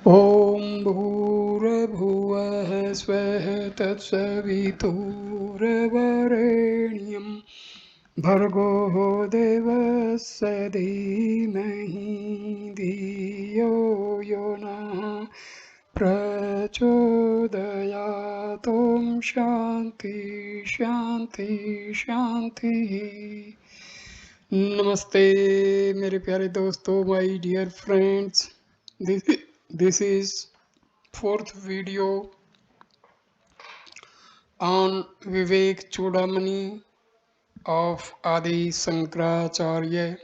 ॐ भूर्भुवः स्वः तत्सवितुर्वरेण्यं भर्गो देवस्य धीमहि धियो यो नः प्रचोदयात्। ॐ शान्ति शान्ति शान्तिः। नमस्ते मेरे प्यारे दोस्तों, my dear friends. This is fourth video on Viveka Chudamani of Adi Sankaracharya.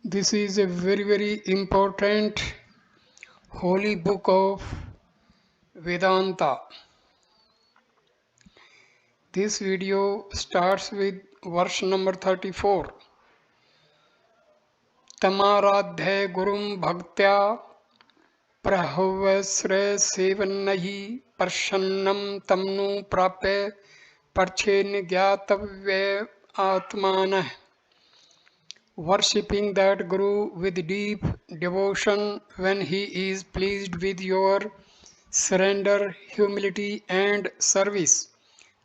This is a very important holy book of Vedanta. This video starts with verse number 34. Tamaradhya gurum bhaktya प्रहवस्रे सेवन्नहि प्रसन्नं तमनु प्राप्य परछेन ज्ञातव्य आत्मानः. Worshipping that Guru with deep devotion, when he is pleased with your surrender, humility and service,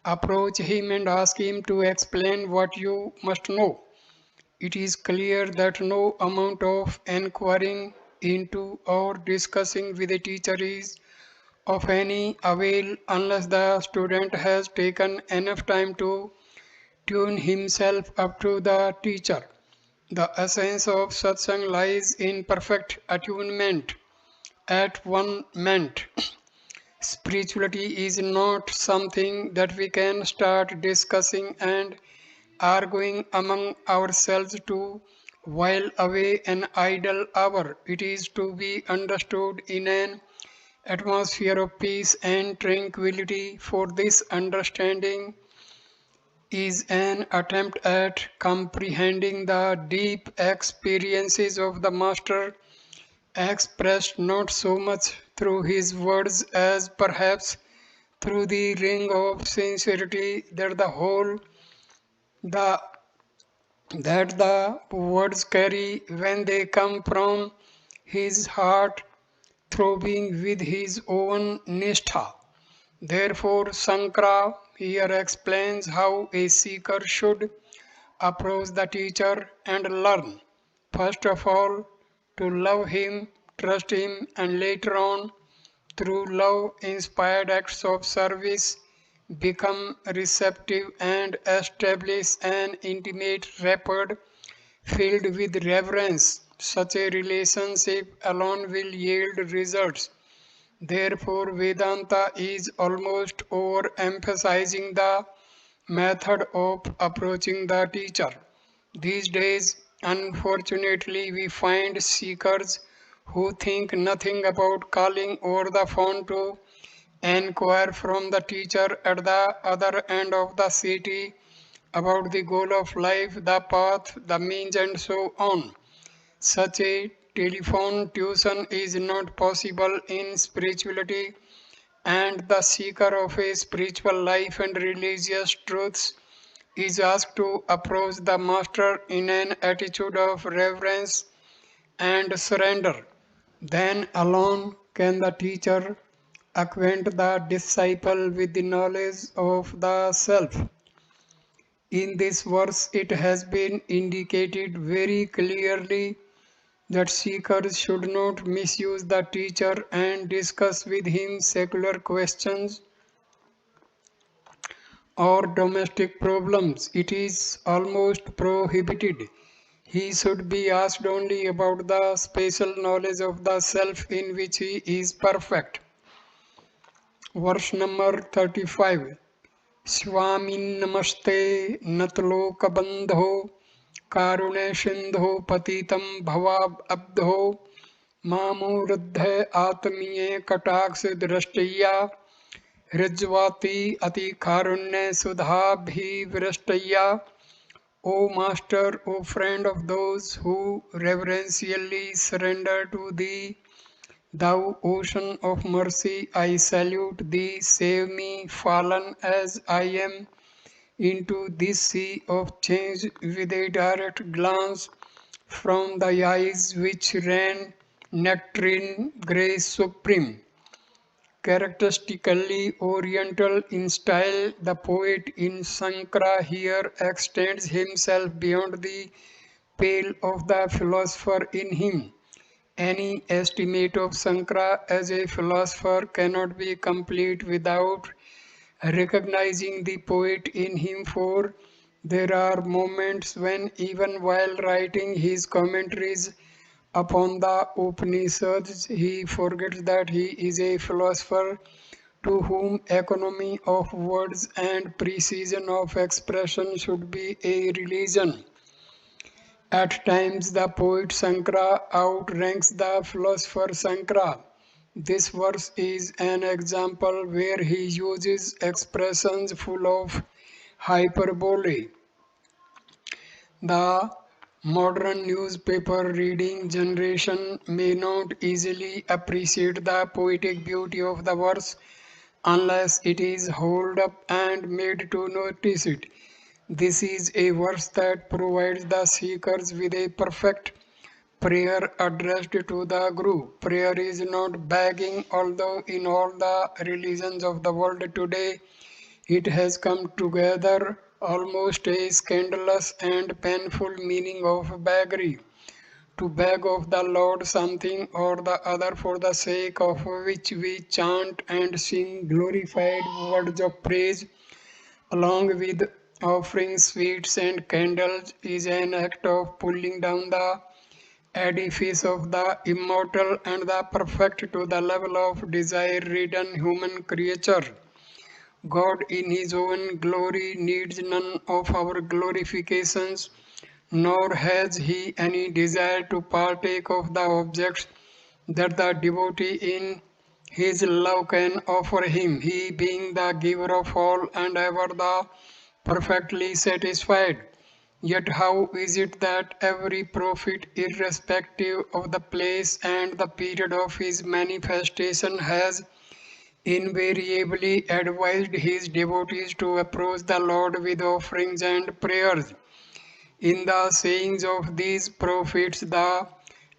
approach him and ask him to explain what you must know. It is clear that no amount of inquiring into or discussing with a teacher is of any avail unless the student has taken enough time to tune himself up to the teacher. The essence of satsang lies in perfect attunement at one ment. Spirituality is not something that we can start discussing and arguing among ourselves to while away an idle hour. It is to be understood in an atmosphere of peace and tranquility, for this understanding is an attempt at comprehending the deep experiences of the Master, expressed not so much through his words as perhaps through the ring of sincerity that the words carry when they come from his heart throbbing with his own nishtha. Therefore, Sankara here explains how a seeker should approach the teacher and learn. First of all, to love him, trust him, and later on, through love-inspired acts of service, become receptive and establish an intimate rapport filled with reverence. Such a relationship alone will yield results. Therefore, Vedanta is almost overemphasizing the method of approaching the teacher. These days, unfortunately, we find seekers who think nothing about calling over the phone to inquire from the teacher at the other end of the city about the goal of life, the path, the means, and so on. Such a telephone tuition is not possible in spirituality, and the seeker of a spiritual life and religious truths is asked to approach the Master in an attitude of reverence and surrender. Then alone can the teacher acquaint the disciple with the knowledge of the self. In this verse, it has been indicated very clearly that seekers should not misuse the teacher and discuss with him secular questions or domestic problems. It is almost prohibited. He should be asked only about the special knowledge of the self in which he is perfect. Verse number 35. Swami namaste natlokabandho कारुणे सिंधो पतितं भवाब अब्धो मामुरुद्धे आत्मीये कटाक्ष दृष्टया हृज्वाति अति कारुण्य सुधाभिवृष्टया. O Master, O friend of those who reverentially surrender to thee, thou ocean of mercy, I salute thee. Save me, fallen as I am, into this sea of change with a direct glance from thy eyes which rain nectarine grace supreme. Characteristically oriental in style, the poet in Sankara here extends himself beyond the pale of the philosopher in him. Any estimate of Sankara as a philosopher cannot be complete without recognizing the poet in him, for there are moments when, even while writing his commentaries upon the Upanishads, he forgets that he is a philosopher to whom economy of words and precision of expression should be a religion. At times, the poet Sankara outranks the philosopher Sankara. This verse is an example where he uses expressions full of hyperbole. The modern newspaper reading generation may not easily appreciate the poetic beauty of the verse unless it is held up and made to notice it. This is a verse that provides the seekers with a perfect prayer addressed to the Guru. Prayer is not begging, although in all the religions of the world today it has come together almost a scandalous and painful meaning of beggary. To beg of the Lord something or the other for the sake of which we chant and sing glorified words of praise along with offering sweets and candles is an act of pulling down the edifice of the immortal and the perfect to the level of desire-ridden human creature. God in his own glory needs none of our glorifications, nor has he any desire to partake of the objects that the devotee in his love can offer him, he being the giver of all and ever the perfectly satisfied. Yet how is it that every prophet, irrespective of the place and the period of his manifestation, has invariably advised his devotees to approach the Lord with offerings and prayers? In the sayings of these prophets, the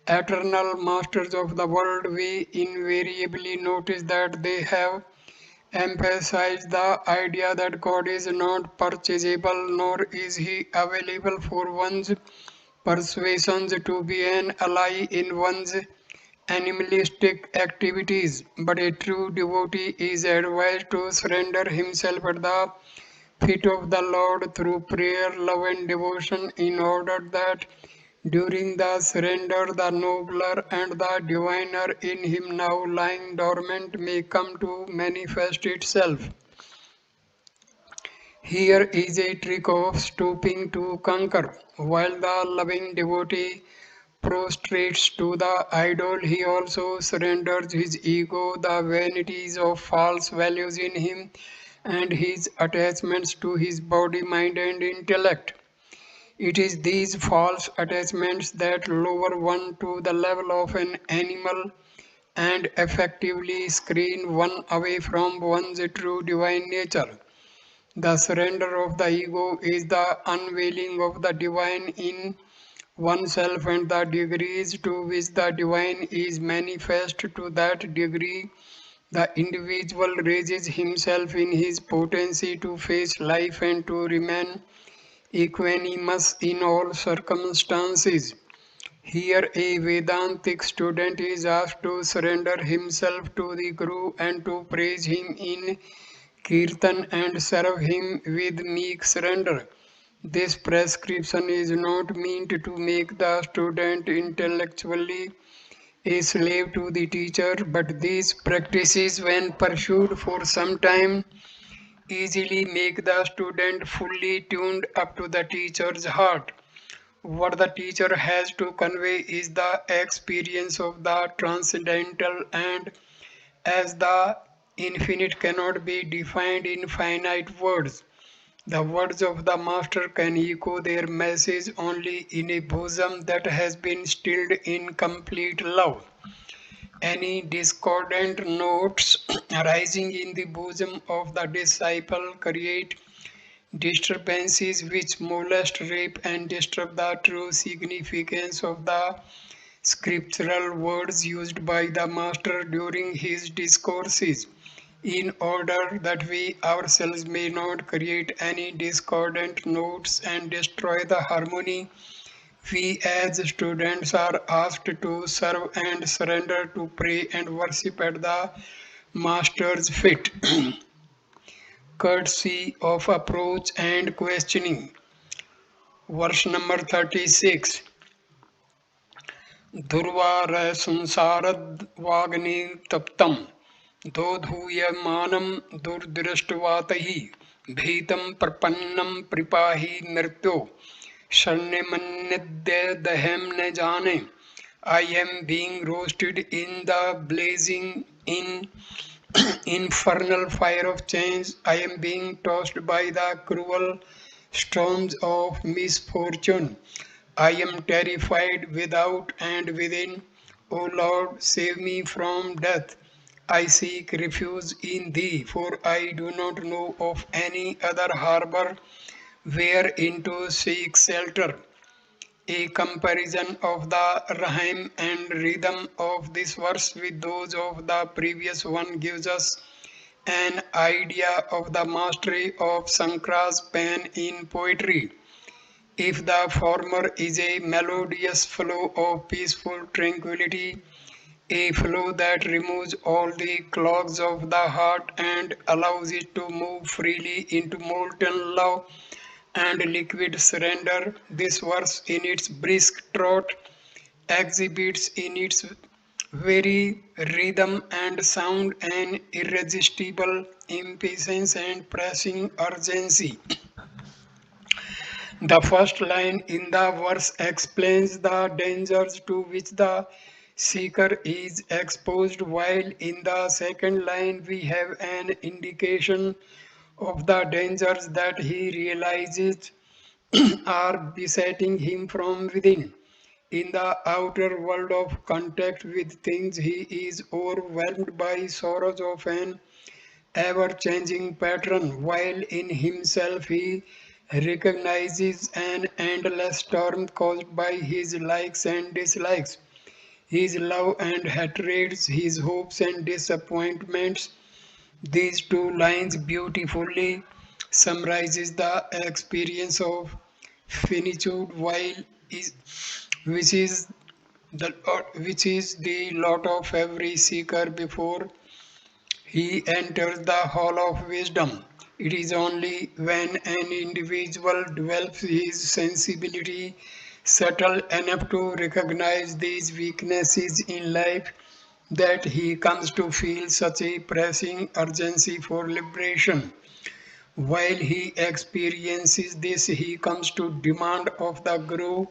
eternal masters of the world, we invariably notice that they have emphasized the idea that God is not purchasable, nor is he available for one's persuasions to be an ally in one's animalistic activities, but a true devotee is advised to surrender himself at the feet of the Lord through prayer, love, and devotion, in order that during the surrender the nobler and the diviner in him now lying dormant may come to manifest itself. Here is a trick of stooping to conquer. While the loving devotee prostrates to the idol, he also surrenders his ego, the vanities of false values in him, and his attachments to his body, mind, and intellect. It is these false attachments that lower one to the level of an animal and effectively screen one away from one's true divine nature. The surrender of the ego is the unveiling of the divine in oneself, and the degrees to which the divine is manifest, to that degree the individual raises himself in his potency to face life and to remain equanimous in all circumstances. Here a Vedantic student is asked to surrender himself to the Guru and to praise him in Kirtan and serve him with meek surrender. This prescription is not meant to make the student intellectually a slave to the teacher, but these practices, when pursued for some time, easily make the student fully tuned up to the teacher's heart. What the teacher has to convey is the experience of the transcendental, and as the infinite cannot be defined in finite words, the words of the Master can echo their message only in a bosom that has been stilled in complete love. Any discordant notes arising in the bosom of the disciple create disturbances which molest, rape, and disturb the true significance of the scriptural words used by the Master during his discourses, in order that we ourselves may not create any discordant notes and destroy the harmony. We as students are asked to serve and surrender, to pray and worship at the Master's feet, courtesy of approach and questioning. Verse number 36. दुर्वार संसारद वाग्नि तप्तम दोधूयमानं दुर्दृष्टवातहि भीतं प्रपन्नं प्रपाहि मृत्यो शरण्यमन्यद्यदहं न जाने. I am being roasted in the blazing in infernal fire of change. I am being tossed by the cruel storms of misfortune. I am terrified without and within. O Lord, save me from death. I seek refuge in Thee, for I do not know of any other harbor wherein to seek shelter. A comparison of the rhyme and rhythm of this verse with those of the previous one gives us an idea of the mastery of Sankara's pen in poetry. If the former is a melodious flow of peaceful tranquility, a flow that removes all the clogs of the heart and allows it to move freely into molten love and liquid surrender, this verse in its brisk trot exhibits in its very rhythm and sound an irresistible impatience and pressing urgency. The first line in the verse explains the dangers to which the seeker is exposed, while in the second line we have an indication of the dangers that he realizes are besetting him from within. In the outer world of contact with things, he is overwhelmed by sorrows of an ever-changing pattern, while in himself he recognizes an endless storm caused by his likes and dislikes, his love and hatreds, his hopes and disappointments. These two lines beautifully summarizes the experience of finitude, which is the lot of every seeker before he enters the hall of wisdom. It is only when an individual develops his sensibility subtle enough to recognize these weaknesses in life that he comes to feel such a pressing urgency for liberation. While he experiences this, he comes to demand of the Guru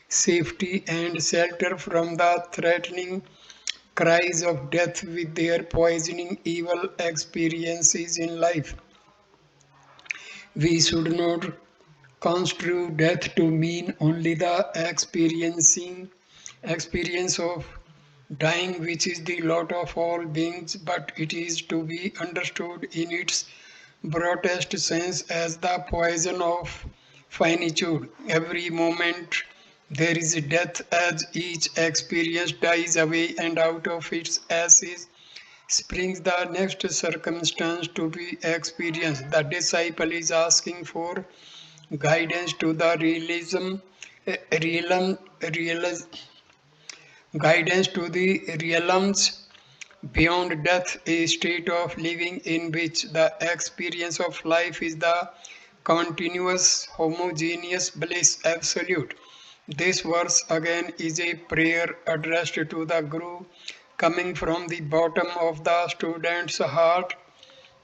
safety and shelter from the threatening cries of death with their poisoning evil experiences in life. We should not construe death to mean only the experience of dying, which is the lot of all beings, but it is to be understood in its broadest sense as the poison of finitude. Every moment there is death as each experience dies away, and out of its ashes springs the next circumstance to be experienced. The disciple is asking for guidance to the guidance to the realms beyond death, a state of living in which the experience of life is the continuous, homogeneous bliss absolute. This verse again is a prayer addressed to the Guru, coming from the bottom of the student's heart,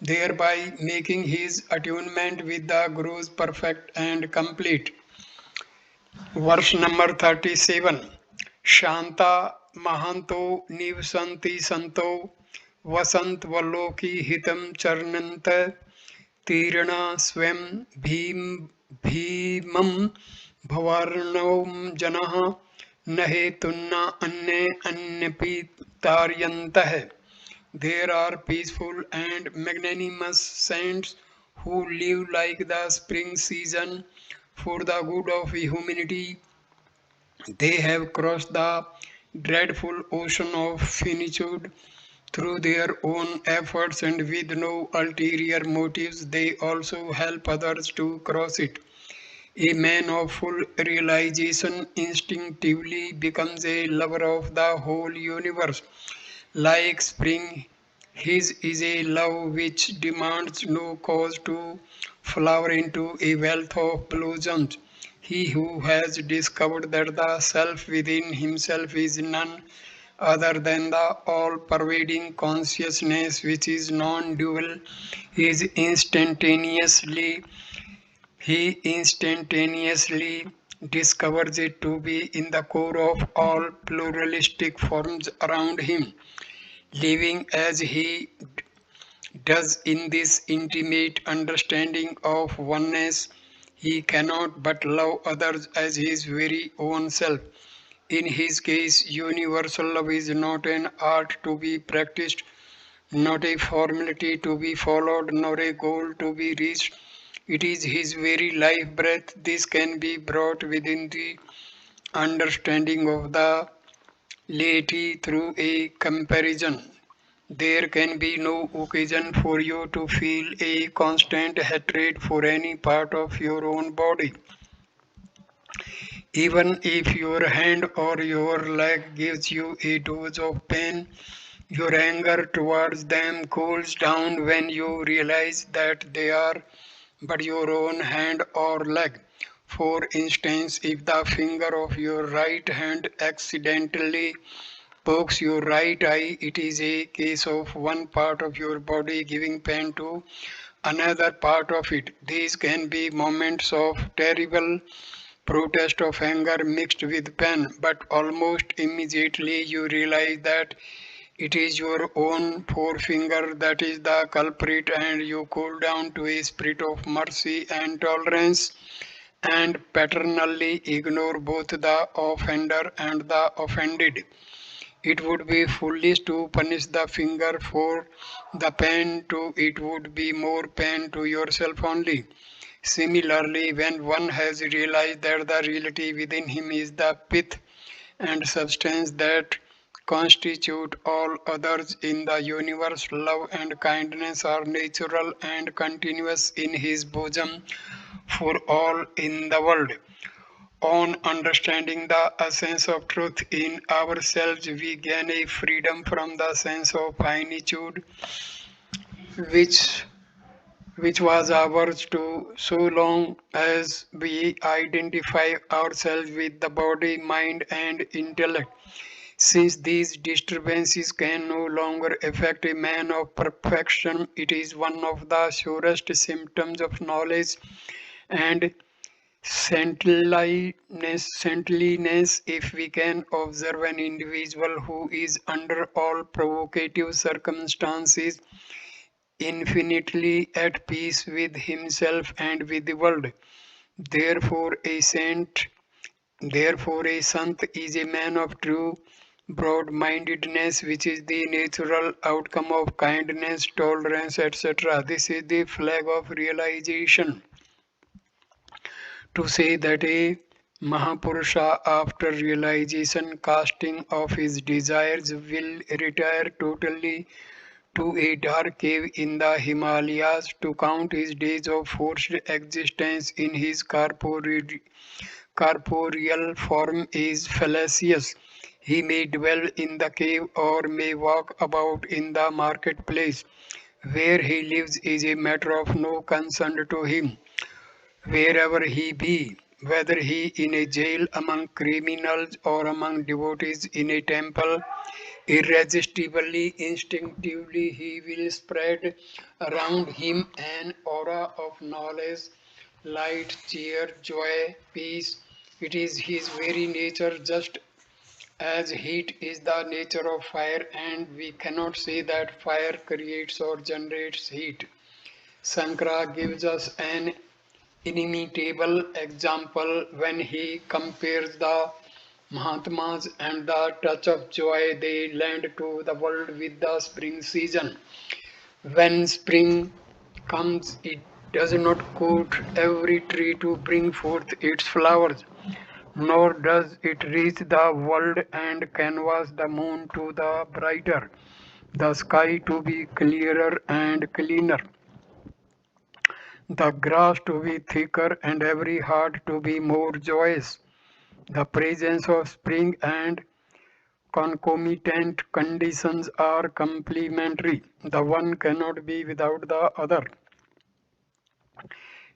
thereby making his attunement with the Guru's perfect and complete. Verse number 37. Shanta Mahanto Nivsanti Santo Vasant Valoki Hitam Charnanta Tirana Swam Bhimam Bhavarnaum Janaha Nahe Tunna Anne Anyapi Taryantah. There are peaceful and magnanimous saints who live like the spring season for the good of humanity. They have crossed the dreadful ocean of finitude. Through their own efforts and with no ulterior motives, they also help others to cross it. A man of full realization instinctively becomes a lover of the whole universe. Like spring, his is a love which demands no cause to flower into a wealth of blossoms. He who has discovered that the self within himself is none other than the all pervading consciousness which is non dual is instantaneously discovers it to be in the core of all pluralistic forms around him. Living as he does in this intimate understanding of oneness, he cannot but love others as his very own self. In his case, universal love is not an art to be practiced, not a formality to be followed, nor a goal to be reached. It is his very life breath. This can be brought within the understanding of the laity through a comparison. There can be no occasion for you to feel a constant hatred for any part of your own body. Even if your hand or your leg gives you a dose of pain, your anger towards them cools down when you realize that they are but your own hand or leg. For instance, if the finger of your right hand accidentally pokes your right eye, it is a case of one part of your body giving pain to another part of it. These can be moments of terrible protest of anger mixed with pain, but almost immediately you realize that it is your own forefinger that is the culprit, and you cool down to a spirit of mercy and tolerance and paternally ignore both the offender and the offended. It would be foolish to punish the finger for the pain to it would be more pain to yourself only. Similarly, when one has realized that the reality within him is the pith and substance that constitute all others in the universe, love and kindness are natural and continuous in his bosom for all in the world. On understanding the essence of truth in ourselves, we gain a freedom from the sense of finitude which which was ours to so long as we identify ourselves with the body, mind, and intellect. Since these disturbances can no longer affect a man of perfection, it is one of the surest symptoms of knowledge and saintliness if we can observe an individual who is under all provocative circumstances infinitely at peace with himself and with the world. Therefore, a saint, therefore, a sant is a man of true broad mindedness, which is the natural outcome of kindness, tolerance, etc. This is the flag of realization. To say that a Mahapurusha, after realization, casting off his desires, will retire totally to a dark cave in the Himalayas to count his days of forced existence in his corporeal form is fallacious. He may dwell in the cave or may walk about in the marketplace. Where he lives is a matter of no concern to him. Wherever he be, whether he in a jail among criminals or among devotees in a temple, irresistibly, instinctively, he will spread around him an aura of knowledge, light, cheer, joy, peace. It is his very nature, just as heat is the nature of fire, and we cannot say that fire creates or generates heat. Sankara gives us an inimitable example when he compares the Mahatmas and the touch of joy they lend to the world with the spring season. When spring comes, it does not court every tree to bring forth its flowers, nor does it reach the world and canvas the moon to the brighter, the sky to be clearer and cleaner, the grass to be thicker and every heart to be more joyous. The presence of spring and concomitant conditions are complementary. The one cannot be without the other.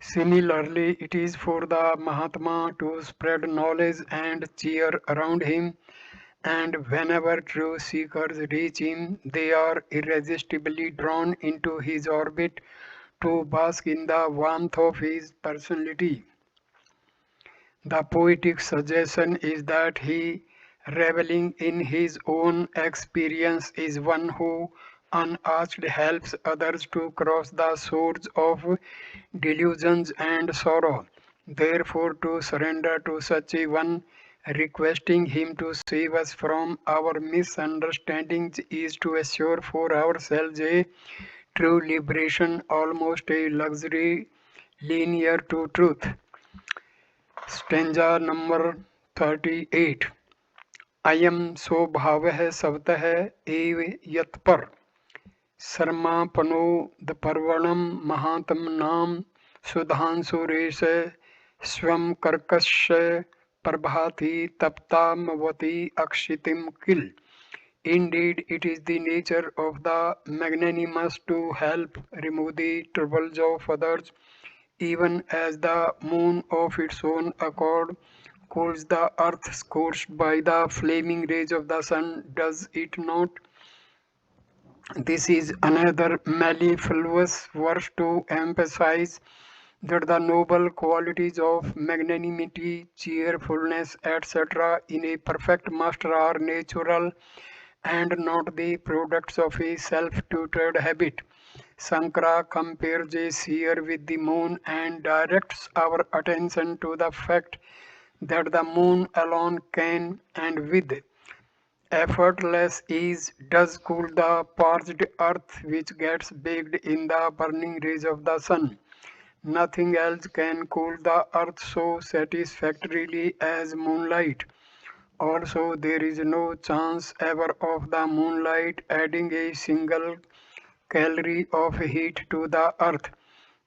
Similarly, it is for the Mahatma to spread knowledge and cheer around him, and whenever true seekers reach him, they are irresistibly drawn into his orbit to bask in the warmth of his personality. The poetic suggestion is that he, reveling in his own experience, is one who unasked helps others to cross the swords of delusions and sorrow. Therefore, to surrender to such a one, requesting him to save us from our misunderstandings, is to assure for ourselves a true liberation, almost a luxury linear to truth. Stanza number 38. अयं स्वभावः स्वतः एव यत्पर शर्मापनोदपर्वणं महात्मनां सुधांशुरेश स्वं कर्कश प्रभाति तप्तामवती अक्षितिं किल. Indeed, it is the nature of the magnanimous to help remove the troubles of others, even as the moon of its own accord cools the earth scorched by the flaming rays of the sun, does it not? This is another mellifluous verse to emphasize that the noble qualities of magnanimity, cheerfulness, etc., in a perfect master are natural and not the products of a self-tutored habit. Sankara compares a seer with the moon and directs our attention to the fact that the moon alone can and with effortless ease does cool the parched earth which gets baked in the burning rays of the sun. Nothing else can cool the earth so satisfactorily as moonlight. Also, there is no chance ever of the moonlight adding a single calorie of heat to the earth.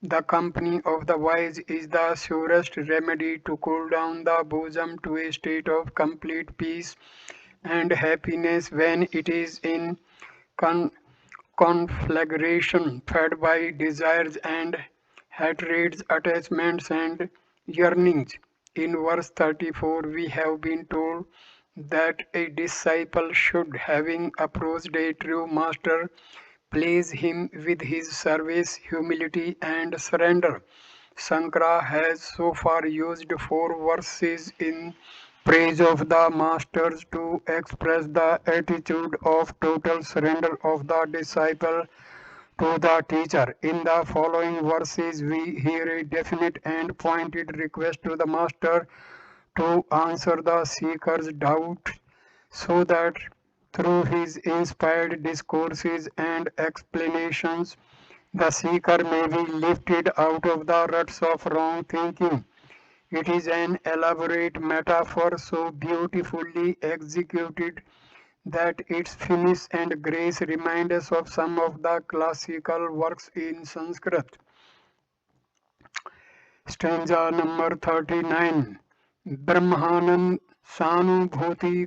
The company of the wise is the surest remedy to cool down the bosom to a state of complete peace and happiness when it is in conflagration, fed by desires and hatreds, attachments and yearnings. In verse 34, we have been told that a disciple should, having approached a true master, please him with his service, humility, and surrender. Sankara has so far used 4 verses in praise of the masters to express the attitude of total surrender of the disciple to the teacher. In the following verses, we hear a definite and pointed request to the master to answer the seeker's doubt so that through his inspired discourses and explanations, the seeker may be lifted out of the ruts of wrong thinking. It is an elaborate metaphor so beautifully executed that its finish and grace remind us of some of the classical works in Sanskrit. Stanza number 39. Brahmanand Sanubhuti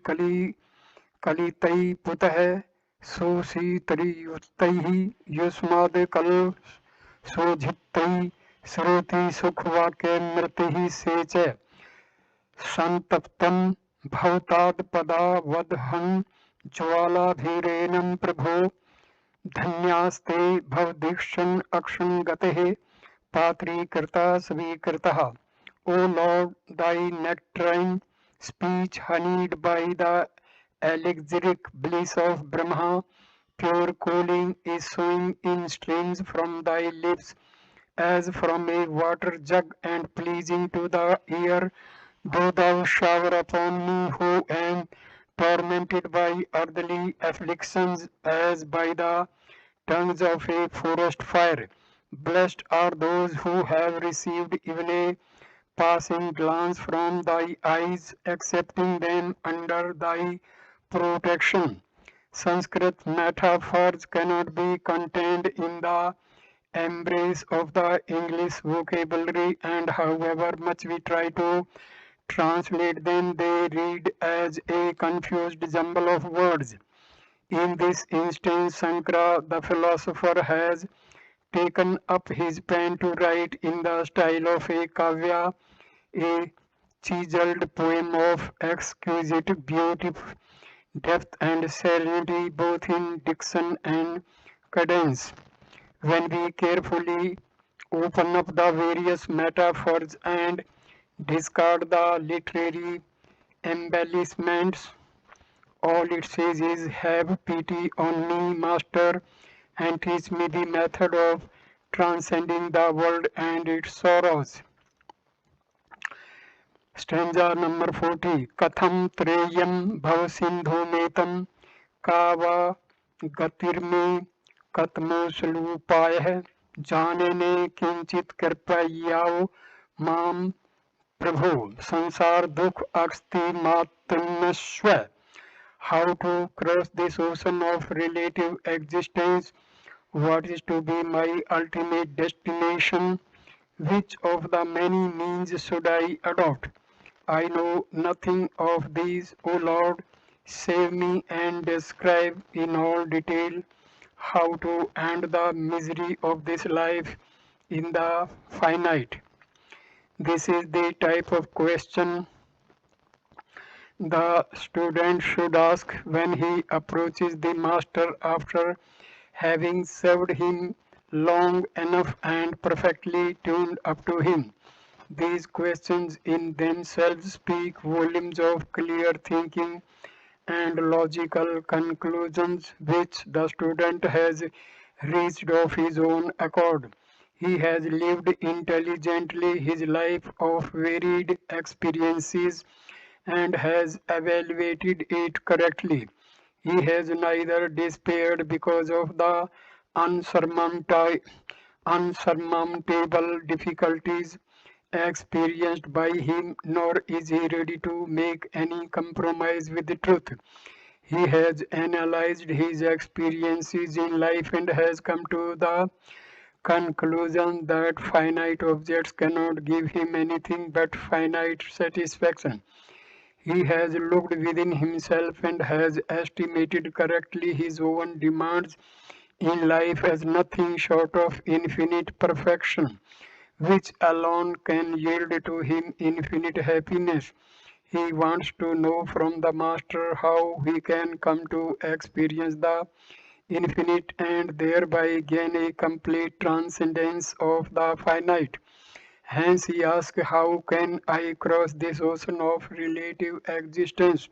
Kalitai Putah Susitariyuttaihi Yusmad Kal Sojittai Sroti Sukhvake Mrtihi Seche Santaptam Bhavtad Pada Vadhan Jwaladhirenam Prabho Dhanyaste Bhavdikshan Akshan Gatehe Patri Kirta Svikirtaha. O Lord, thy nectarine speech honeyed by the elixiric bliss of Brahma, pure cooling is flowing in streams from thy lips as from a water jug and pleasing to the ear. Do thou shower upon me who am tormented by earthly afflictions as by the tongues of a forest fire. Blessed are those who have received even a passing glance from thy eyes, accepting them under thy protection. Sanskrit metaphors cannot be contained in the embrace of the English vocabulary, and however much we try to translate them, they read as a confused jumble of words. In this instance, Sankara, the philosopher, has taken up his pen to write in the style of a kavya, a chiseled poem of exquisite beauty, depth, and serenity, both in diction and cadence. When we carefully open up the various metaphors and discard the literary embellishments, all it says is, have pity on me, Master, and teach me the method of transcending the world and its sorrows. Stanza number 40. Katham treyam bhavasindhumetam kava gatirme katmo salupaya janene kinchit kirpayao mam prabhu sansar dukh aksti matnashwa. How to cross this ocean of relative existence? What is to be my ultimate destination? Which of the many means should I adopt? I know nothing of these, O Lord. Save me and describe in all detail how to end the misery of this life in the finite. This is the type of question the student should ask when he approaches the master after having served him long enough and perfectly tuned up to him. These questions in themselves speak volumes of clear thinking and logical conclusions which the student has reached of his own accord. He has lived intelligently his life of varied experiences and has evaluated it correctly. He has neither despaired because of the unsurmountable difficulties experienced by him, nor is he ready to make any compromise with the truth. He has analyzed his experiences in life and has come to the conclusion that finite objects cannot give him anything but finite satisfaction. He has looked within himself and has estimated correctly his own demands in life as nothing short of infinite perfection, which alone can yield to him infinite happiness. He wants to know from the Master how he can come to experience the infinite and thereby gain a complete transcendence of the finite. Hence he asks, how can I cross this ocean of relative existence?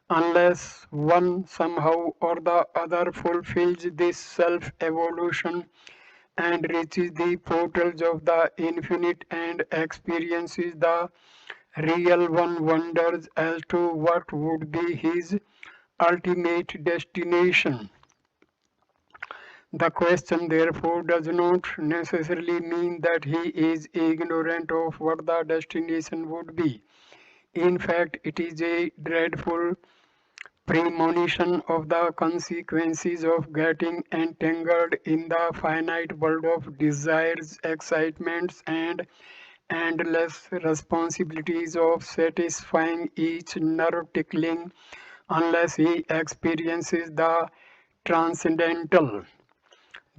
Unless one somehow or the other fulfills this self-evolution and reaches the portals of the infinite and experiences the real, one wonders as to what would be his ultimate destination. The question therefore does not necessarily mean that he is ignorant of what the destination would be. In fact, it is a dreadful premonition of the consequences of getting entangled in the finite world of desires, excitements, and endless responsibilities of satisfying each nerve tickling unless he experiences the transcendental.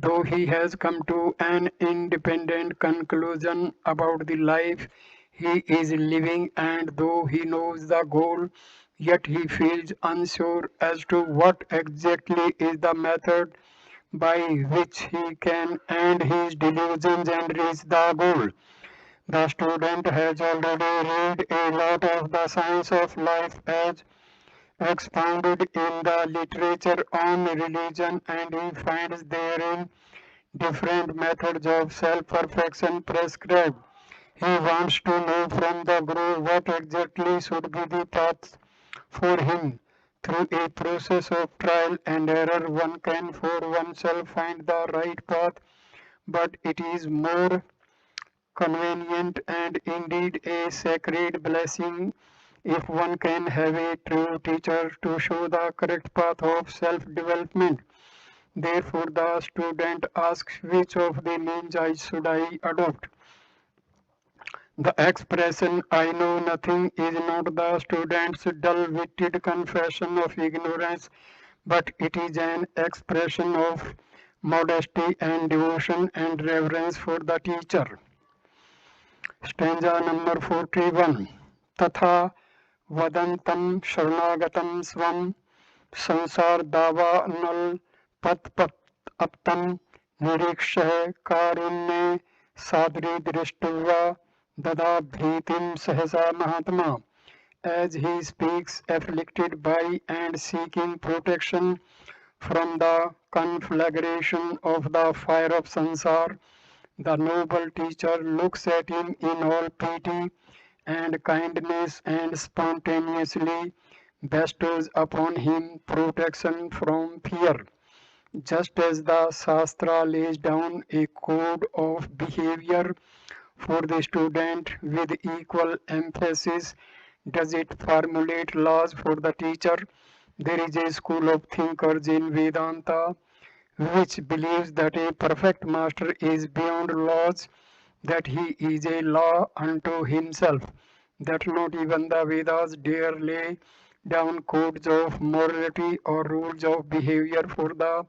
Though he has come to an independent conclusion about the life he is living, and though he knows the goal, yet he feels unsure as to what exactly is the method by which he can end his delusions and reach the goal. The student has already read a lot of the science of life as expounded in the literature on religion, and he finds therein different methods of self-perfection prescribed. He wants to know from the Guru what exactly should be the path for him. Through a process of trial and error, one can for oneself find the right path, but it is more convenient and indeed a sacred blessing if one can have a true teacher to show the correct path of self-development. Therefore, the student asks, which of the means I should I adopt? The expression I know nothing is not the student's dull-witted confession of ignorance, but it is an expression of modesty and devotion and reverence for the teacher. Stanza number 41. Tatha vadantam sharnagatam svam sansar dava nal pat pat aptam nirikshah karunne sadri drishtuva dada bhritim sahasa mahatma. As he speaks afflicted by and seeking protection from the conflagration of the fire of sansar, the noble teacher looks at him in all pity and kindness and spontaneously bestows upon him protection from fear. Just as the Shastra lays down a code of behavior for the student with equal emphasis, does it formulate laws for the teacher. There is a school of thinkers in Vedanta which believes that a perfect master is beyond laws, that he is a law unto himself, that not even the Vedas dare lay down codes of morality or rules of behavior for the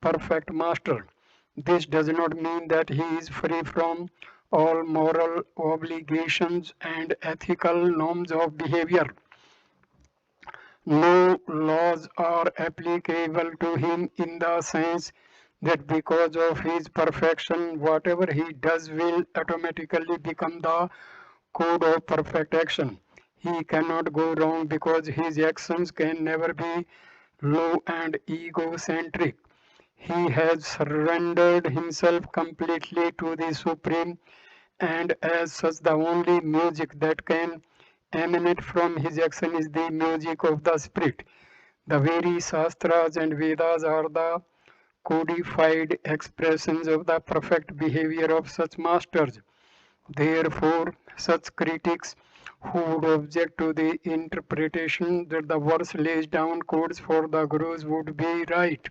perfect master. This does not mean that he is free from all moral obligations and ethical norms of behavior. No laws are applicable to him in the sense that because of his perfection, whatever he does will automatically become the code of perfect action. He cannot go wrong because his actions can never be low and egocentric. He has surrendered himself completely to the Supreme, and as such the only music that can emanate from his action is the music of the spirit. The very Shastras and Vedas are the codified expressions of the perfect behavior of such masters. Therefore, such critics who would object to the interpretation that the verse lays down codes for the gurus would be right.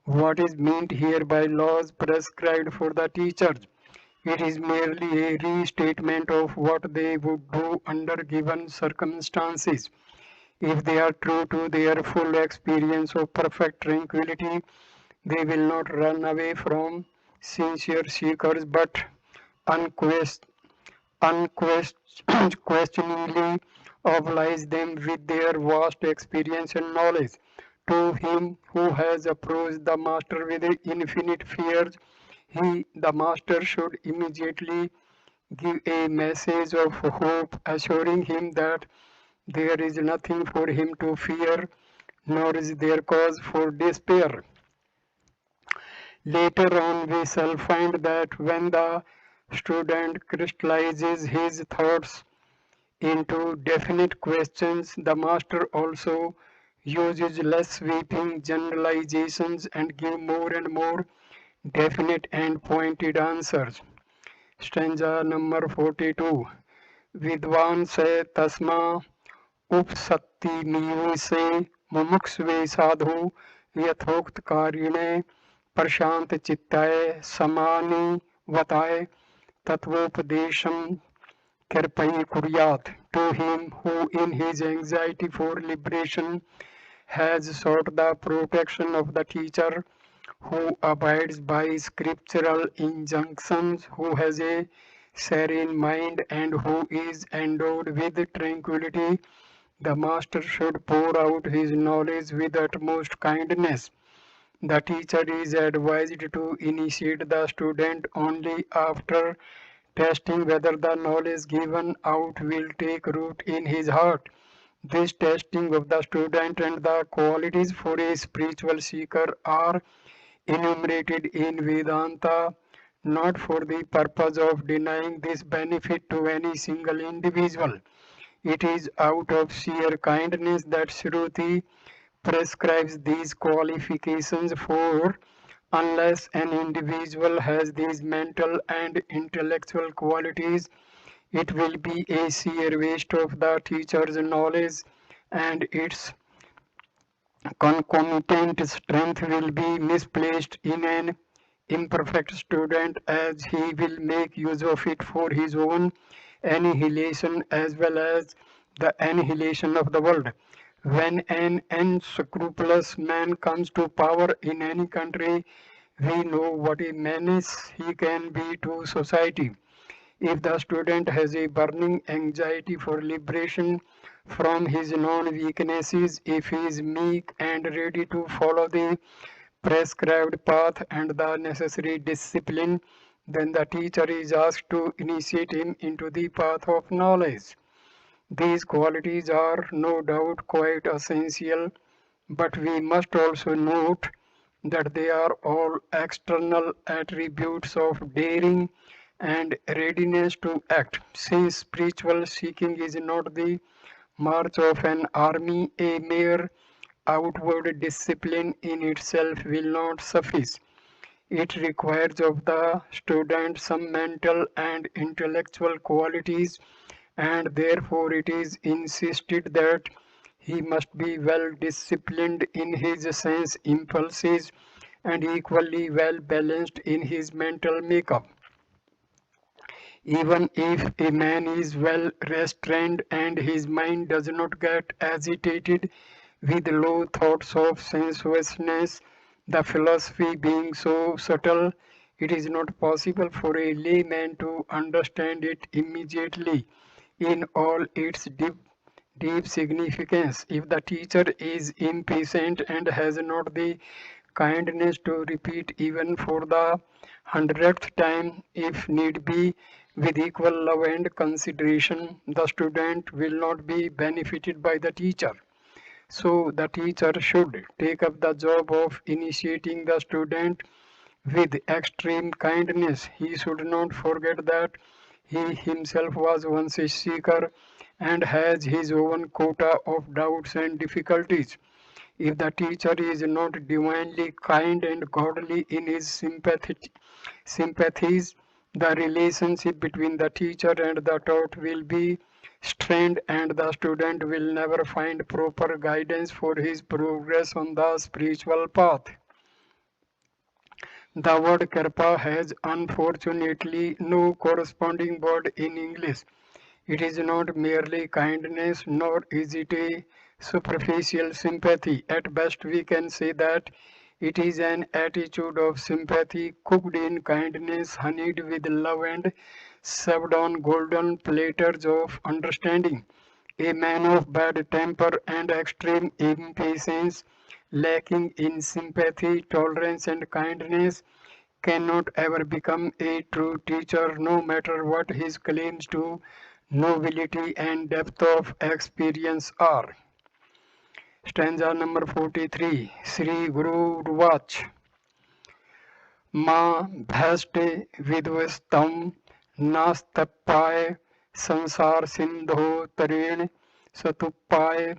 What is meant here by laws prescribed for the teachers? It is merely a restatement of what they would do under given circumstances. If they are true to their full experience of perfect tranquility, they will not run away from sincere seekers but unquestioningly oblige them with their vast experience and knowledge. To him who has approached the master with infinite fears, the master, should immediately give a message of hope, assuring him that there is nothing for him to fear, nor is there cause for despair. Later on, we shall find that when the student crystallizes his thoughts into definite questions, the master also uses less sweeping generalizations and give more and more definite and pointed answers. Stanza number 42. Vidwan se tasma उपसत्ति नियु से मुमुक्षुवे साधु यथोक्त कारिणे प्रशांत चित्ताय समानि वताय तत्वोपदेशम कृपई कुर्यात. To him who in his anxiety for liberation has sought the protection of the teacher, who abides by scriptural injunctions, who has a serene mind and who is endowed with tranquility, the master should pour out his knowledge with utmost kindness. The teacher is advised to initiate the student only after testing whether the knowledge given out will take root in his heart. This testing of the student and the qualities for a spiritual seeker are enumerated in Vedanta, not for the purpose of denying this benefit to any single individual. It is out of sheer kindness that Shruti prescribes these qualifications for Unless an individual has these mental and intellectual qualities, it will be a sheer waste of the teacher's knowledge, and its concomitant strength will be misplaced in an imperfect student, as he will make use of it for his own annihilation as well as the annihilation of the world. When an unscrupulous man comes to power in any country, we know what a menace he can be to society. If the student has a burning anxiety for liberation from his known weaknesses, if he is meek and ready to follow the prescribed path and the necessary discipline, then the teacher is asked to initiate him into the path of knowledge. These qualities are no doubt quite essential, but we must also note that they are all external attributes of daring and readiness to act. Since spiritual seeking is not the march of an army, a mere outward discipline in itself will not suffice. It requires of the student some mental and intellectual qualities, and therefore it is insisted that he must be well disciplined in his sense impulses and equally well balanced in his mental makeup. Even if a man is well restrained and his mind does not get agitated with low thoughts of sensuousness, the philosophy being so subtle, it is not possible for a layman to understand it immediately in all its deep significance. If the teacher is impatient and has not the kindness to repeat even for the 100th time, if need be, with equal love and consideration, the student will not be benefited by the teacher. So the teacher should take up the job of initiating the student with extreme kindness. He should not forget that he himself was once a seeker and has his own quota of doubts and difficulties. If the teacher is not divinely kind and godly in his sympathies, the relationship between the teacher and the taught will be strained, and the student will never find proper guidance for his progress on the spiritual path. The word Kripa has unfortunately no corresponding word in English. It is not merely kindness, nor is it a superficial sympathy. At best, we can say that it is an attitude of sympathy cooked in kindness, honeyed with love, and served on golden platters of understanding. A man of bad temper and extreme impatience, lacking in sympathy, tolerance, and kindness, cannot ever become a true teacher, no matter what his claims to nobility and depth of experience are. Stanza number 43. Sri Guru Vach Ma Bhaste Vidvastam Nastapaye Sansar Sindho Tarin Satupaye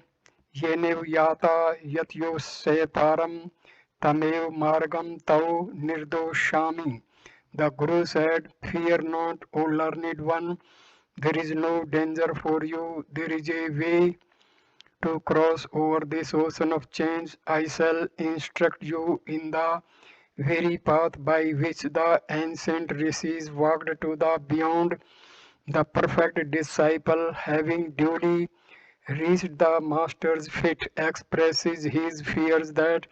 Yenev Yata Yatyo Setaram Tamev Margam Tau Nirdoshami. The Guru said, "Fear not, O learned one, there is no danger for you, there is a way to cross over this ocean of change. I shall instruct you in the very path by which the ancient rishis walked to the beyond. The perfect disciple, having duly reached the master's feet, expresses his fears that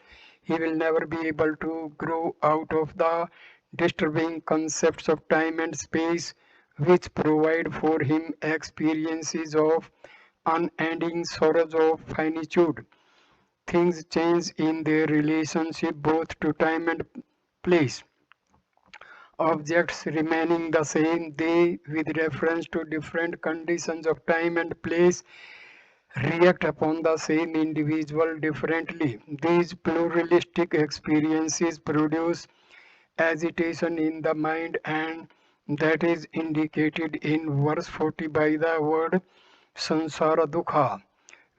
he will never be able to grow out of the disturbing concepts of time and space which provide for him experiences of unending sorrows of finitude. Things change in their relationship both to time and place. Objects remaining the same, they, with reference to different conditions of time and place, react upon the same individual differently. These pluralistic experiences produce agitation in the mind, and that is indicated in verse 40 by the word Sansara Dukha.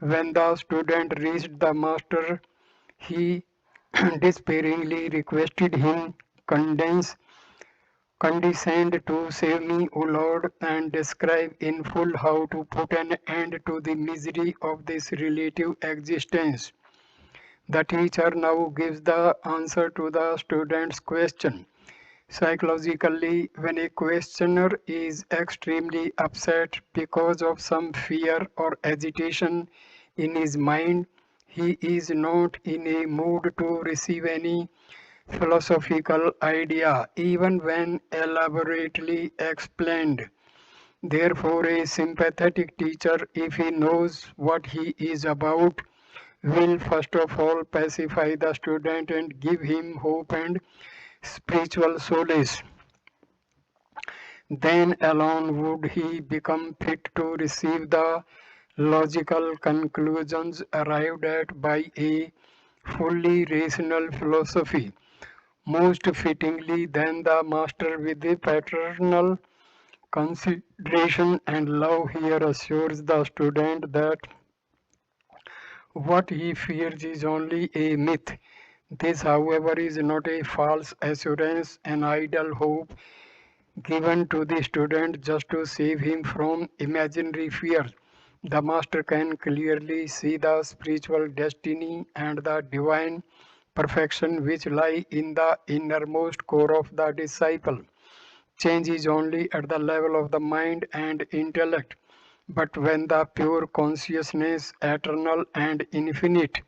When the student reached the master, he despairingly requested him, condescend to save me, O Lord, and describe in full how to put an end to the misery of this relative existence. The teacher now gives the answer to the student's question. Psychologically, when a questioner is extremely upset because of some fear or agitation in his mind, he is not in a mood to receive any philosophical idea, even when elaborately explained. Therefore, a sympathetic teacher, if he knows what he is about, will first of all pacify the student and give him hope and spiritual solace. Then alone would he become fit to receive the logical conclusions arrived at by a fully rational philosophy. Most fittingly, then the master, with the paternal consideration and love, here assures the student that what he fears is only a myth. This, however, is not a false assurance, an idle hope given to the student just to save him from imaginary fears. The master can clearly see the spiritual destiny and the divine perfection which lie in the innermost core of the disciple. Change is only at the level of the mind and intellect. But when the pure consciousness, eternal and infinite,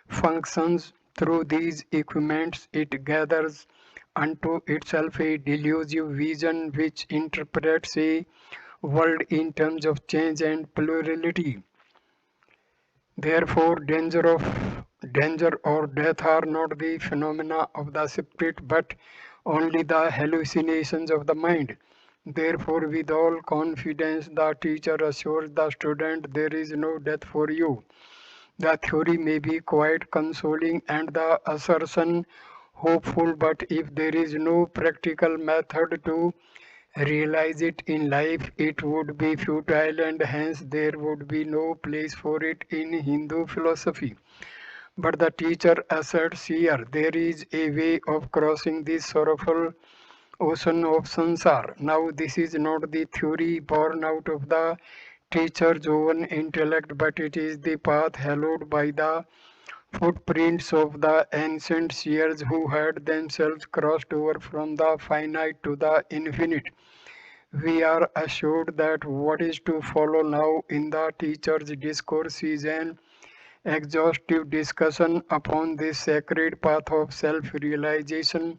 functions through these equipments, it gathers unto itself a delusive vision which interprets a world in terms of change and plurality. Therefore, danger or death are not the phenomena of the spirit, but only the hallucinations of the mind. Therefore, with all confidence, the teacher assures the student there is no death for you. The theory may be quite consoling and the assertion hopeful, but if there is no practical method to realize it in life, it would be futile and hence there would be no place for it in Hindu philosophy. But the teacher asserts here there is a way of crossing this sorrowful ocean of sansar. Now, this is not the theory born out of the teacher's own intellect, but it is the path hallowed by the footprints of the ancient seers who had themselves crossed over from the finite to the infinite. We are assured that what is to follow now in the teacher's discourse is an exhaustive discussion upon this sacred path of self-realization,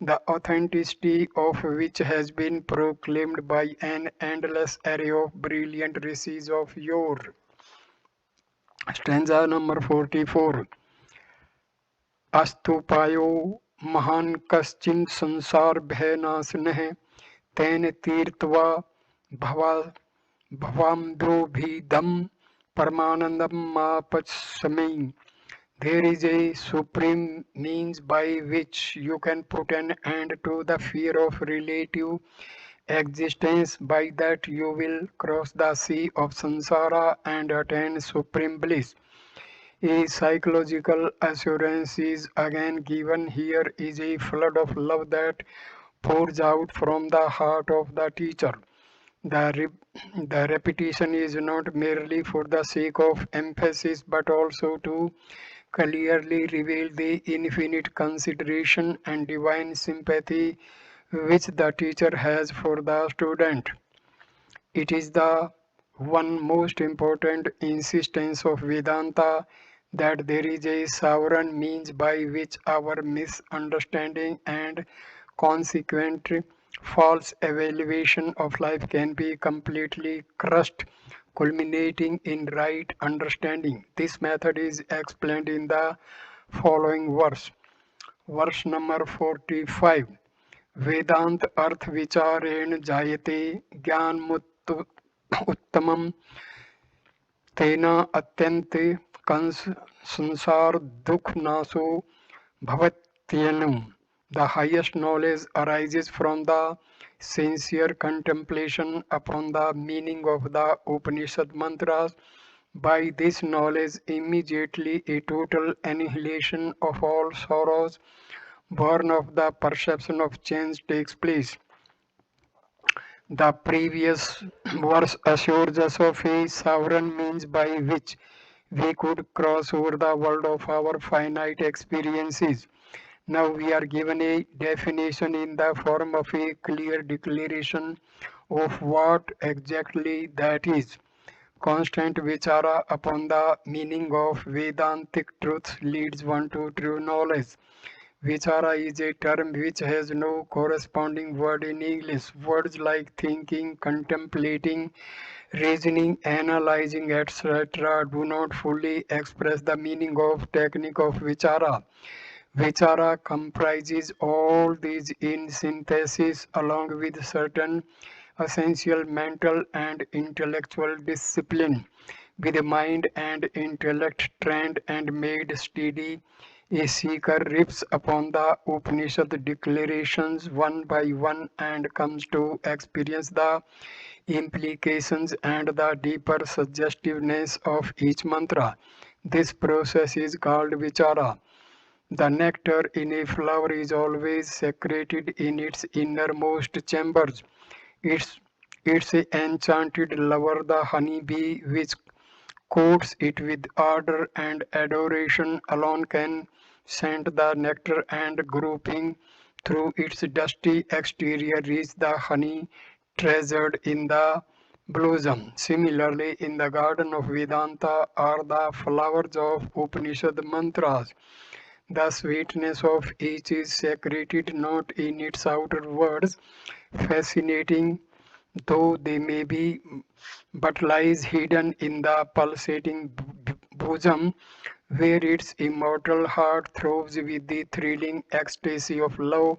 the authenticity of which has been proclaimed by an endless array of brilliant rishis of yore. Stanza number 44. Astupayo mahan kaschin sansar bhainasaneh तेन तीर्थवा भवाम्भोभिदम परमानंदम मापस्मै. There is a supreme means by which you can put an end to the fear of relative existence. By that you will cross the sea of samsara and attain supreme bliss. A psychological assurance is again given. Here is a flood of love that pours out from the heart of the teacher. The repetition is not merely for the sake of emphasis but also to clearly reveal the infinite consideration and divine sympathy which the teacher has for the student. It is the one most important insistence of Vedanta that there is a sovereign means by which our misunderstanding and consequent false evaluation of life can be completely crushed, culminating in right understanding. This method is explained in the following verse. Verse number 45. वेदांत अर्थ विचारेण जायते ज्ञान उत्तमम तेना अत्यंत कंस संसार दुख नाशो भवत्यनम. The highest knowledge arises from the sincere contemplation upon the meaning of the Upanishad mantras. By this knowledge, immediately a total annihilation of all sorrows born of the perception of change takes place. The previous verse assures us of a sovereign means by which we could cross over the world of our finite experiences. Now we are given a definition in the form of a clear declaration of what exactly that is. Constant vichara upon the meaning of Vedantic truths leads one to true knowledge. Vichara is a term which has no corresponding word in English. Words like thinking, contemplating, reasoning, analyzing, etc. do not fully express the meaning of technique of vichara. Vichara comprises all these in synthesis along with certain essential mental and intellectual discipline. With mind and intellect trained and made steady, a seeker rips upon the Upanishad declarations one by one and comes to experience the implications and the deeper suggestiveness of each mantra. This process is called vichara. The nectar in a flower is always secreted in its innermost chambers. Its, its enchanted lover, the honey bee, which coats it with ardor and adoration, alone can scent the nectar and groping through its dusty exterior reach the honey treasured in the blossom. Similarly, in the garden of Vedanta are the flowers of Upanishad mantras. The sweetness of each is secreted not in its outer words, fascinating though they may be, but lies hidden in the pulsating bosom, where its immortal heart throbs with the thrilling ecstasy of love,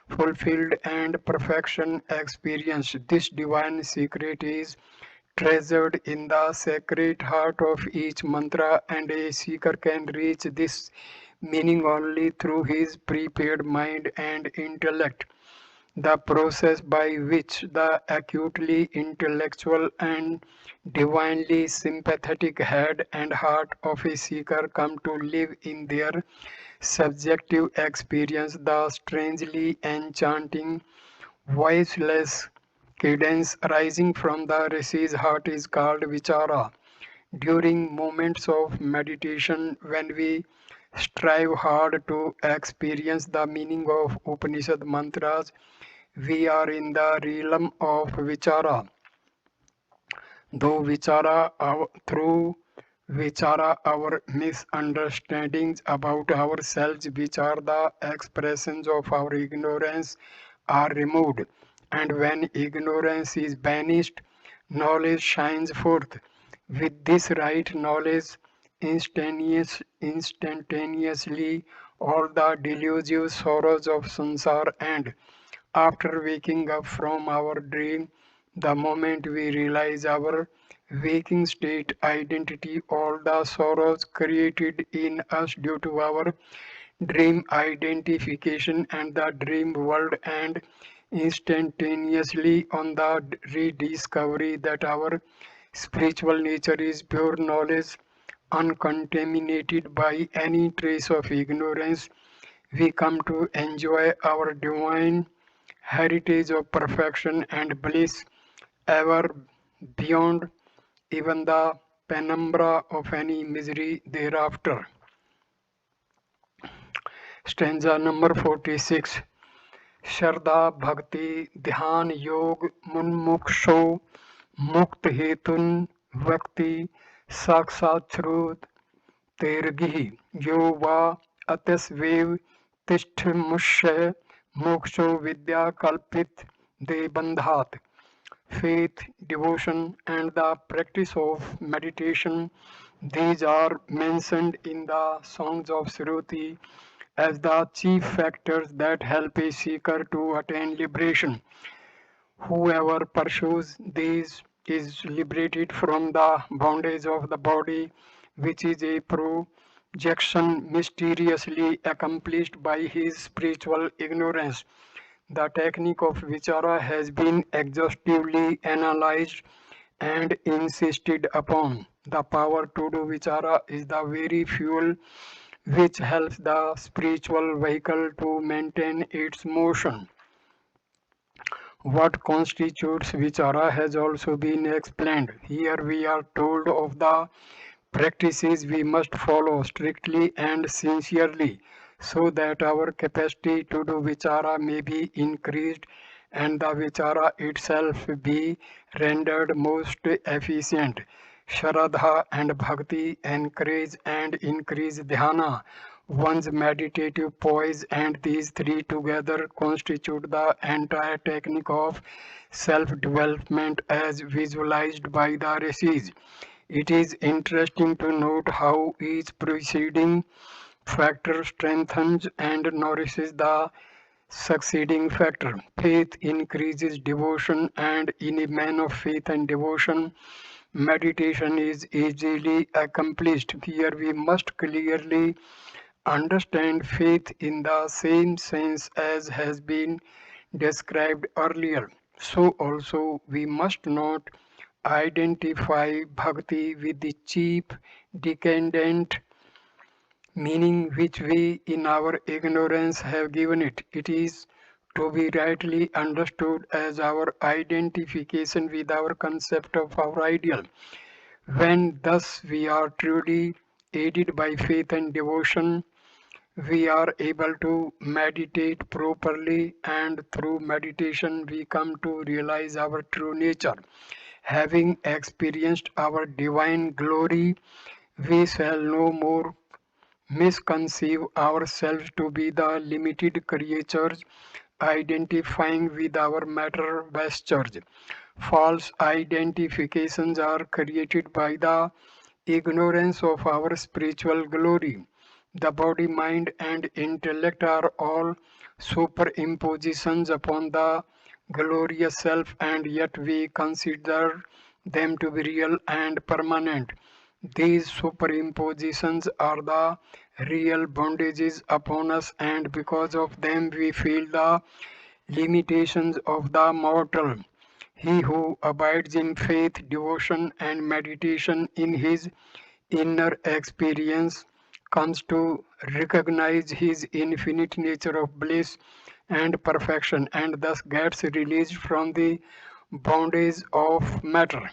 fulfilled and perfection experienced. This divine secret is treasured in the sacred heart of each mantra, and a seeker can reach this meaning only through his prepared mind and intellect. The process by which the acutely intellectual and divinely sympathetic head and heart of a seeker come to live in their subjective experience, the strangely enchanting, voiceless cadence arising from the rishis heart is called vichara. During moments of meditation, when we strive hard to experience the meaning of Upanishad mantras, we are in the realm of vichara. Through vichara, our misunderstandings about ourselves, which are the expressions of our ignorance, are removed. And when ignorance is banished, knowledge shines forth. With this right knowledge, instantaneously all the delusive sorrows of sansar end. After waking up from our dream, the moment we realize our waking state identity, all the sorrows created in us due to our dream identification and the dream world, and instantaneously on the rediscovery that our spiritual nature is pure knowledge, uncontaminated by any trace of ignorance, we come to enjoy our divine heritage of perfection and bliss ever beyond even the penumbra of any misery thereafter. Stanza number 46. Shraddha Bhakti Dhyan Yog Munmuksho Mukt Hetun Vakti Sakshat Tergihi Yo Va Atasvev Tishthamushya Moksho Vidya Kalpit De Bandhat. Faith, devotion, and the practice of meditation, these are mentioned in the songs of Shruti as the chief factors that help a seeker to attain liberation. Whoever pursues these is liberated from the bondage of the body, which is a projection mysteriously accomplished by his spiritual ignorance. The technique of vichara has been exhaustively analyzed and insisted upon. The power to do vichara is the very fuel which helps the spiritual vehicle to maintain its motion. What constitutes vichara has also been explained. Here we are told of the practices we must follow strictly and sincerely so that our capacity to do vichara may be increased and the vichara itself be rendered most efficient. Shraddha and bhakti encourage and increase dhyana, one's meditative poise, and these three together constitute the entire technique of self-development as visualized by the rishis. It is interesting to note how each preceding factor strengthens and nourishes the succeeding factor. Faith increases devotion, and in a man of faith and devotion, meditation is easily accomplished. Here we must clearly understand faith in the same sense as has been described earlier. So also we must not identify bhakti with the cheap, decadent meaning which we in our ignorance have given it. It is to be rightly understood as our identification with our concept of our ideal. When thus we are truly aided by faith and devotion, we are able to meditate properly, and through meditation we come to realize our true nature. Having experienced our divine glory, we shall no more misconceive ourselves to be the limited creatures identifying with our matter vestures. False identifications are created by the ignorance of our spiritual glory. The body, mind, and intellect are all superimpositions upon the glorious self, and yet we consider them to be real and permanent. These superimpositions are the real bondages upon us, and because of them we feel the limitations of the mortal. He who abides in faith, devotion, and meditation in his inner experience comes to recognize his infinite nature of bliss and perfection, and thus gets released from the bondage of matter.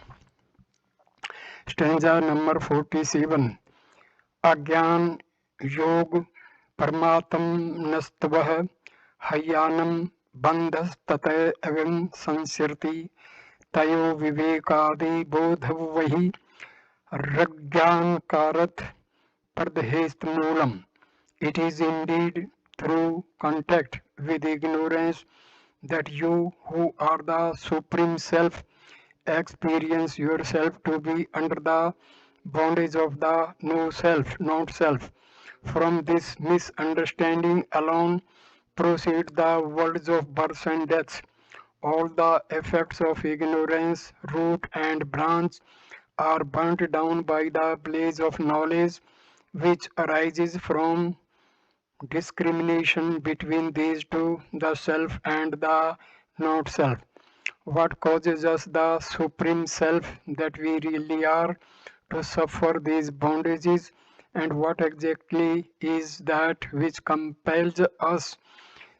Stanza number 47. अज्ञान योग परमात्मनस्तवः हय्यानं बन्धस्ततः एवं संसरति तयो विवेकादि बोधवहि रज्ञानकारत pradhestmoolam. It is indeed through contact with ignorance that you who are the Supreme Self experience yourself to be under the bondage of the no self, not self. From this misunderstanding alone proceed the worlds of births and deaths. All the effects of ignorance, root and branch, are burnt down by the blaze of knowledge which arises from discrimination between these two, the self and the not self. What causes us the supreme self that we really are to suffer these bondages, and what exactly is that which compels us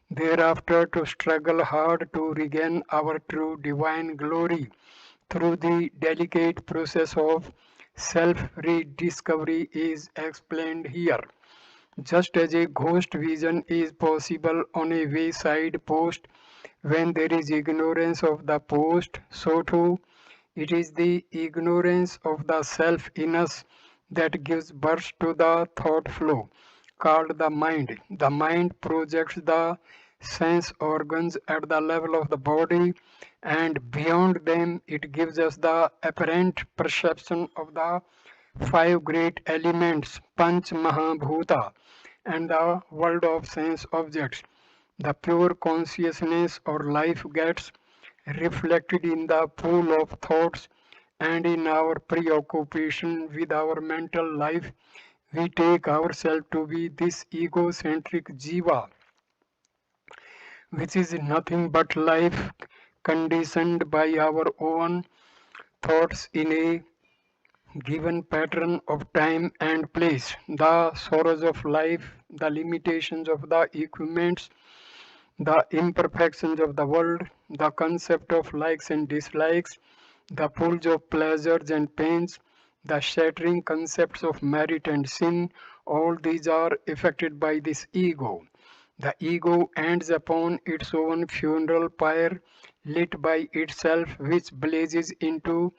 thereafter to struggle hard to regain our true divine glory through the delicate process of self-rediscovery is explained here. Just as a ghost vision is possible on a wayside post when there is ignorance of the post, so too it is the ignorance of the self in us that gives birth to the thought flow called the mind. The mind projects the sense organs at the level of the body, and beyond them it gives us the apparent perception of the five great elements, Panch Mahabhuta, and the world of sense objects. The pure consciousness or life gets reflected in the pool of thoughts, and in our preoccupation with our mental life, we take ourselves to be this egocentric jiva, which is nothing but life conditioned by our own thoughts in a given pattern of time and place, the sorrows of life, the limitations of the equipments, the imperfections of the world, the concept of likes and dislikes, the pulls of pleasures and pains, the shattering concepts of merit and sin, all these are affected by this ego. The ego ends upon its own funeral pyre, lit by itself, which blazes into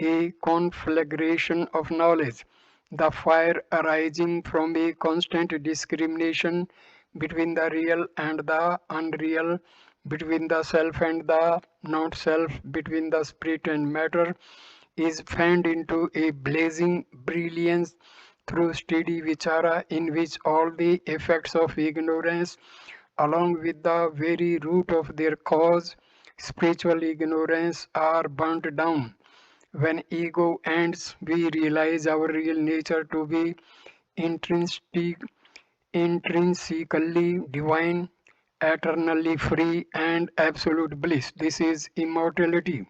a conflagration of knowledge, the fire arising from a constant discrimination between the real and the unreal, between the self and the not self, between the spirit and matter, is fanned into a blazing brilliance through steady vichara, in which all the effects of ignorance, along with the very root of their cause, spiritual ignorance, are burnt down. When ego ends, we realize our real nature to be intrinsic, intrinsically divine, eternally free, and absolute bliss. This is immortality.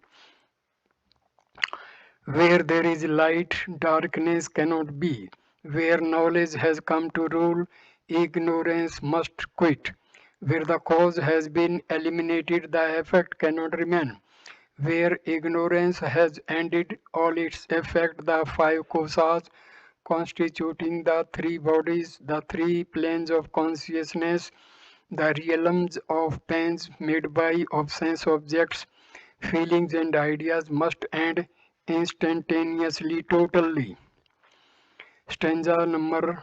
Where there is light, darkness cannot be. Where knowledge has come to rule, ignorance must quit. Where the cause has been eliminated, the effect cannot remain. Where ignorance has ended all its effect, the five kosas constituting the three bodies, the three planes of consciousness, the realms of pains made by of sense objects, feelings and ideas must end instantaneously, totally. Stanza number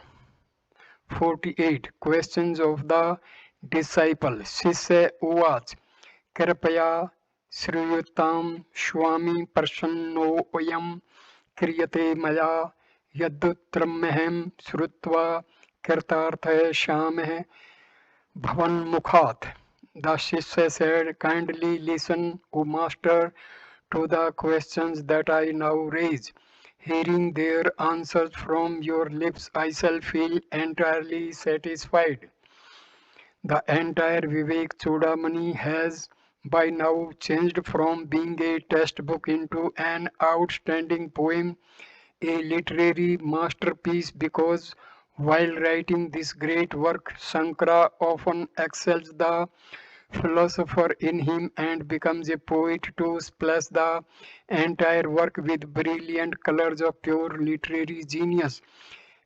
48. Questions of the disciple. Sisya Uvac. Kripaya Sriyutam Swami Prasannoyam Kriyate Maya Yadutrammehem Srutva Kirtarthaya Shameh Bhavan Mukhat. The Shishya said, kindly listen, O Master, to the questions that I now raise. Hearing their answers from your lips, I shall feel entirely satisfied. The entire Viveka Chudamani has by now changed from being a textbook into an outstanding poem, a literary masterpiece, because while writing this great work, Sankara often excels the philosopher in him and becomes a poet to splash the entire work with brilliant colors of pure literary genius.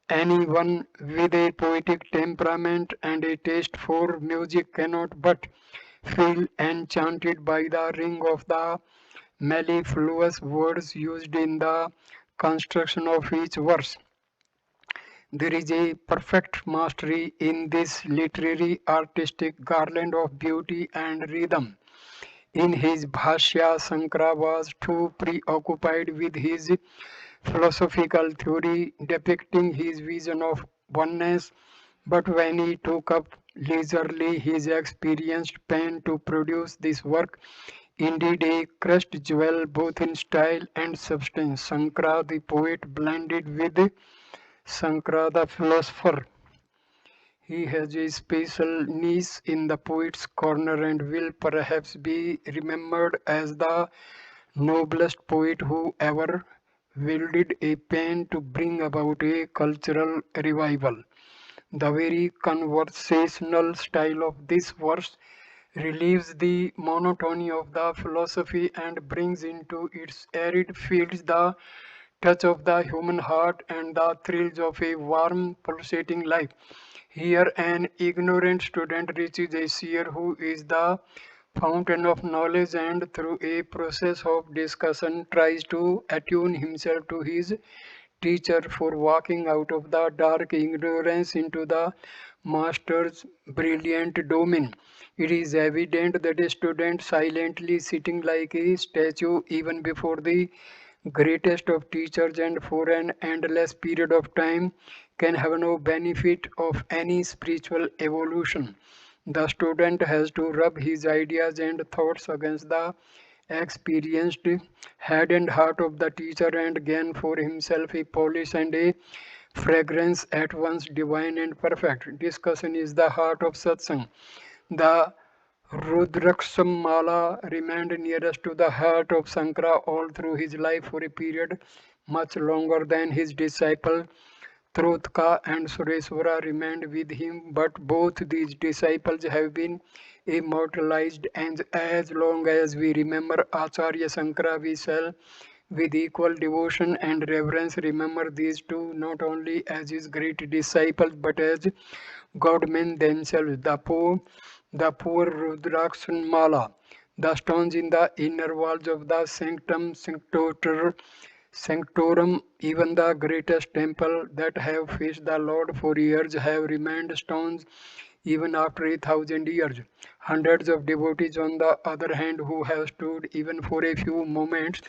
Anyone with a poetic temperament and a taste for music cannot but feel enchanted by the ring of the mellifluous words used in the construction of each verse. There is a perfect mastery in this literary artistic garland of beauty and rhythm. In his Bhashya, Sankara was too preoccupied with his philosophical theory depicting his vision of oneness, but when he took up leisurely his experienced pen to produce this work, indeed a crushed jewel both in style and substance, Sankara the poet blended with Sankara the philosopher. He has a special niche in the poet's corner and will perhaps be remembered as the noblest poet who ever wielded a pen to bring about a cultural revival. The very conversational style of this verse relieves the monotony of the philosophy and brings into its arid fields the touch of the human heart and the thrills of a warm, pulsating life. Here, an ignorant student reaches a seer who is the fountain of knowledge and, through a process of discussion, tries to attune himself to his teacher for walking out of the dark ignorance into the master's brilliant domain. It is evident that a student silently sitting like a statue even before the greatest of teachers and for an endless period of time can have no benefit of any spiritual evolution. The student has to rub his ideas and thoughts against the experienced head and heart of the teacher and gain for himself a polish and a fragrance at once divine and perfect. Discussion is the heart of satsang. The Rudraksham Mala remained nearest to the heart of Sankara all through his life for a period much longer than his disciple Trotka and Sureswara remained with him, but both these disciples have been immortalized, and as long as we remember Acharya Sankara, we shall, with equal devotion and reverence, remember these two not only as his great disciples but as God-men themselves. The poor Rudrakshamala, the stones in the inner walls of the Sanctorum, even the greatest temple that have faced the Lord for years, have remained stones even after 1,000 years. Hundreds of devotees, on the other hand, who have stood even for a few moments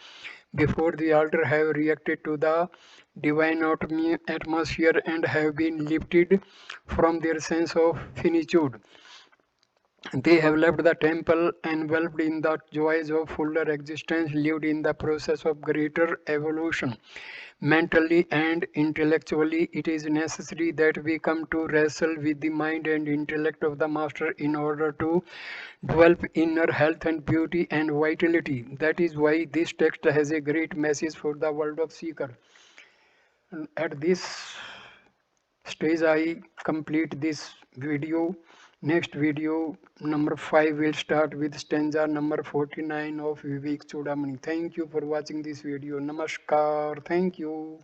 before the altar, have reacted to the divine atmosphere and have been lifted from their sense of finitude. They have left the temple enveloped in the joys of fuller existence, lived in the process of greater evolution. Mentally and intellectually, it is necessary that we come to wrestle with the mind and intellect of the Master in order to develop inner health and beauty and vitality. That is why this text has a great message for the world of seeker. And at this stage, I complete this video. Next video number 5 will start with stanza number 49 of Viveka Chudamani. Thank you for watching this video. Namaskar. Thank you.